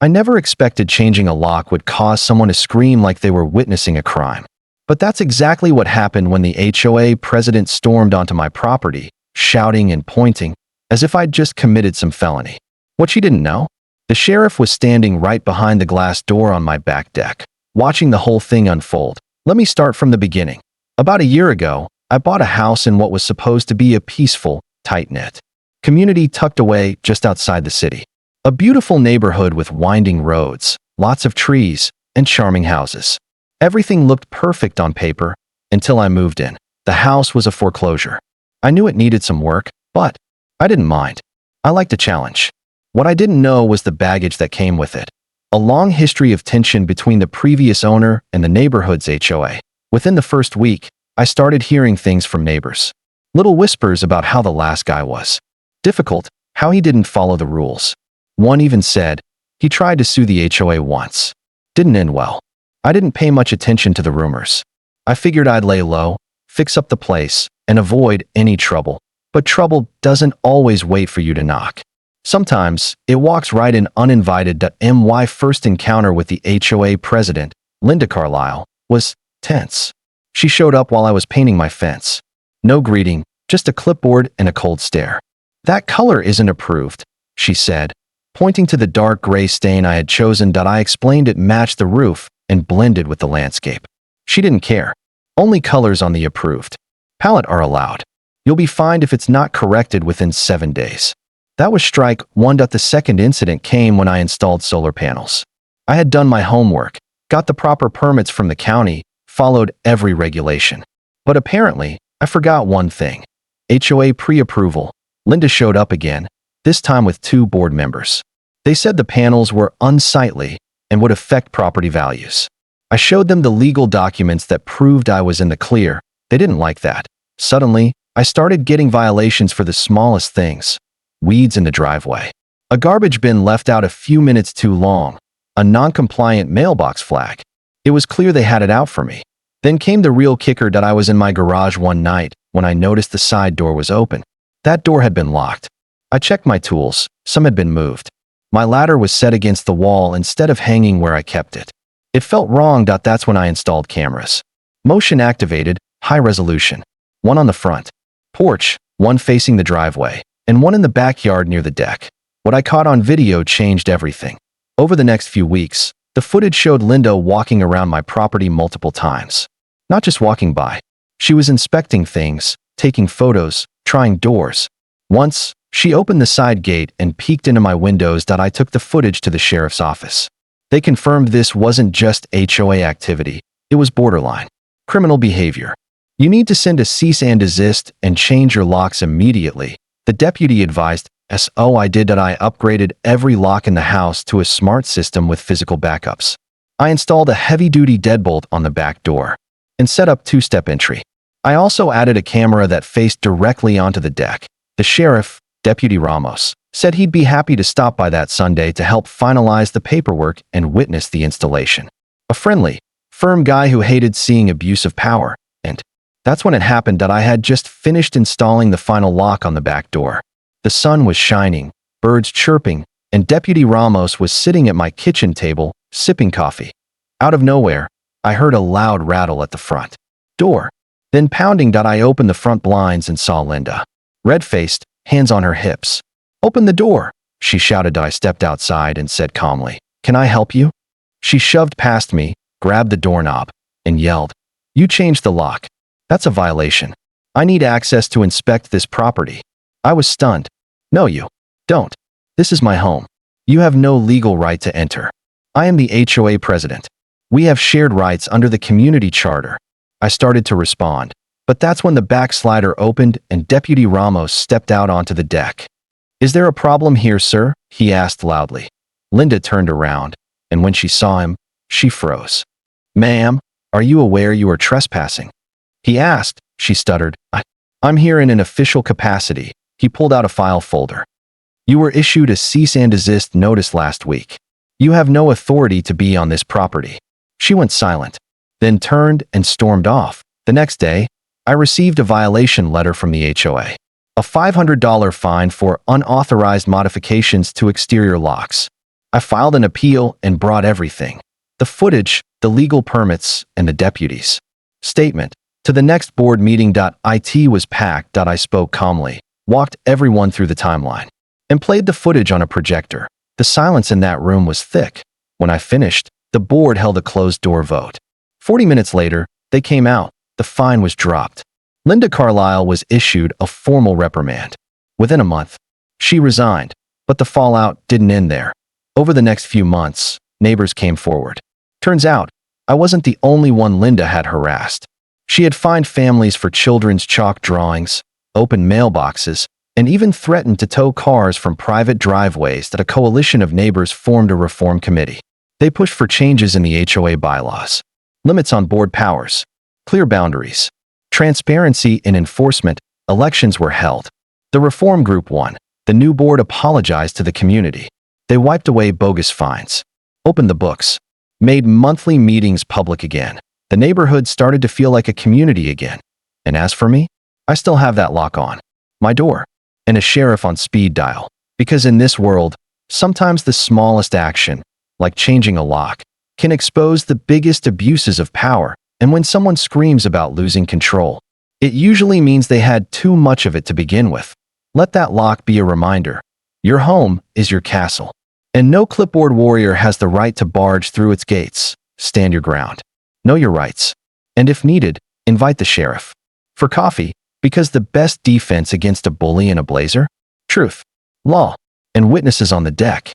I never expected changing a lock would cause someone to scream like they were witnessing a crime. But that's exactly what happened when the HOA president stormed onto my property, shouting and pointing, as if I'd just committed some felony. What she didn't know? The sheriff was standing right behind the glass door on my back deck, watching the whole thing unfold. Let me start from the beginning. About a year ago, I bought a house in what was supposed to be a peaceful, tight-knit community tucked away just outside the city. A beautiful neighborhood with winding roads, lots of trees, and charming houses. Everything looked perfect on paper until I moved in. The house was a foreclosure. I knew it needed some work, but I didn't mind. I liked a challenge. What I didn't know was the baggage that came with it. A long history of tension between the previous owner and the neighborhood's HOA. Within the first week, I started hearing things from neighbors. Little whispers about how the last guy was difficult, how he didn't follow the rules. One even said he tried to sue the HOA once. Didn't end well. I didn't pay much attention to the rumors. I figured I'd lay low, fix up the place, and avoid any trouble. But trouble doesn't always wait for you to knock. Sometimes, it walks right in uninvited. My first encounter with the HOA president, Linda Carlisle, was tense. She showed up while I was painting my fence. No greeting, just a clipboard and a cold stare. "That color isn't approved," she said, pointing to the dark gray stain I had chosen. I explained it matched the roof and blended with the landscape. She didn't care. "Only colors on the approved palette are allowed. You'll be fined if it's not corrected within 7 days." That was strike one. The second incident came when I installed solar panels. I had done my homework, got the proper permits from the county, followed every regulation. But apparently, I forgot one thing. HOA pre-approval. Linda showed up again, this time with 2 board members. They said the panels were unsightly and would affect property values. I showed them the legal documents that proved I was in the clear. They didn't like that. Suddenly, I started getting violations for the smallest things. Weeds in the driveway. A garbage bin left out a few minutes too long. A non-compliant mailbox flag. It was clear they had it out for me. Then came the real kicker. I was in my garage one night when I noticed the side door was open. That door had been locked. I checked my tools. Some had been moved. My ladder was set against the wall instead of hanging where I kept it. It felt wrong. That's when I installed cameras. Motion activated, high resolution. One on the front porch, one facing the driveway, and one in the backyard near the deck. What I caught on video changed everything. Over the next few weeks, the footage showed Linda walking around my property multiple times. Not just walking by. She was inspecting things, taking photos, trying doors. Once, she opened the side gate and peeked into my windows. I took the footage to the sheriff's office. They confirmed this wasn't just HOA activity, it was borderline criminal behavior. "You need to send a cease and desist and change your locks immediately," the deputy advised. So I did. I upgraded every lock in the house to a smart system with physical backups. I installed a heavy-duty deadbolt on the back door and set up 2-step entry. I also added a camera that faced directly onto the deck. The sheriff, Deputy Ramos, said he'd be happy to stop by that Sunday to help finalize the paperwork and witness the installation. A friendly, firm guy who hated seeing abuse of power. And that's when it happened. I had just finished installing the final lock on the back door. The sun was shining, birds chirping, and Deputy Ramos was sitting at my kitchen table, sipping coffee. Out of nowhere, I heard a loud rattle at the front door. Then pounding. I opened the front blinds and saw Linda. Red-faced, hands on her hips. "Open the door," she shouted. I stepped outside and said calmly, "Can I help you?" She shoved past me, grabbed the doorknob, and yelled, "You changed the lock. That's a violation. I need access to inspect this property." I was stunned. "No, you don't. This is my home. You have no legal right to enter. I am the HOA president. We have shared rights under the community charter." I started to respond, but that's when the back slider opened and Deputy Ramos stepped out onto the deck. "Is there a problem here, sir?" he asked loudly. Linda turned around, and when she saw him, she froze. "Ma'am, are you aware you are trespassing?" he asked. She stuttered. I'm here in an official capacity." He pulled out a file folder. "You were issued a cease and desist notice last week. You have no authority to be on this property." She went silent, then turned and stormed off. The next day, I received a violation letter from the HOA. A $500 fine for unauthorized modifications to exterior locks. I filed an appeal and brought everything. The footage, the legal permits, and the deputies. Statement. To the next board meeting. It was packed. I spoke calmly, walked everyone through the timeline, and played the footage on a projector. The silence in that room was thick. When I finished, the board held a closed-door vote. 40 minutes later, they came out. The fine was dropped. Linda Carlisle was issued a formal reprimand. Within a month, she resigned, but the fallout didn't end there. Over the next few months, neighbors came forward. Turns out, I wasn't the only one Linda had harassed. She had fined families for children's chalk drawings, opened mailboxes, and even threatened to tow cars from private driveways. That a coalition of neighbors formed a reform committee. They pushed for changes in the HOA bylaws, limits on board powers, clear boundaries, transparency in enforcement. Elections were held. The reform group won. The new board apologized to the community. They wiped away bogus fines, opened the books, made monthly meetings public again. The neighborhood started to feel like a community again. And as for me, I still have that lock on my door and a sheriff on speed dial. Because in this world, sometimes the smallest action, like changing a lock, can expose the biggest abuses of power. And when someone screams about losing control, it usually means they had too much of it to begin with. Let that lock be a reminder. Your home is your castle, and no clipboard warrior has the right to barge through its gates. Stand your ground. Know your rights. And if needed, invite the sheriff for coffee, because the best defense against a bully in a blazer? Truth, law, and witnesses on the deck.